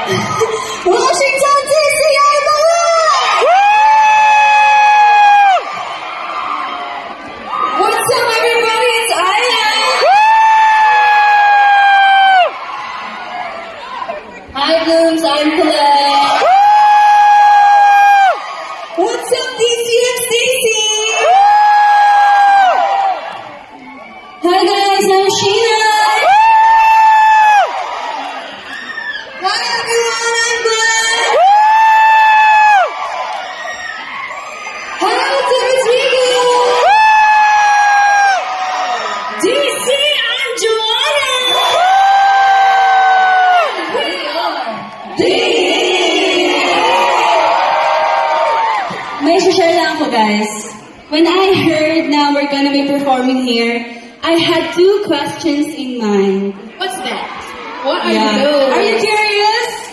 Washington, D.C. ay mga! What's up, everybody? It's Aya! Hi, Blooms. I'm Colette. What's up, DC and Stacy? Hi, guys. I'm Sheena. Hi, everyone. I'm Glenn. Hi, it's Rodrigo. DC, I'm Joanna. We are May share lang ako, guys. When I heard now we're gonna be performing here, I had 2 questions in mind. What's that? What are Yeah. you doing? Are you curious?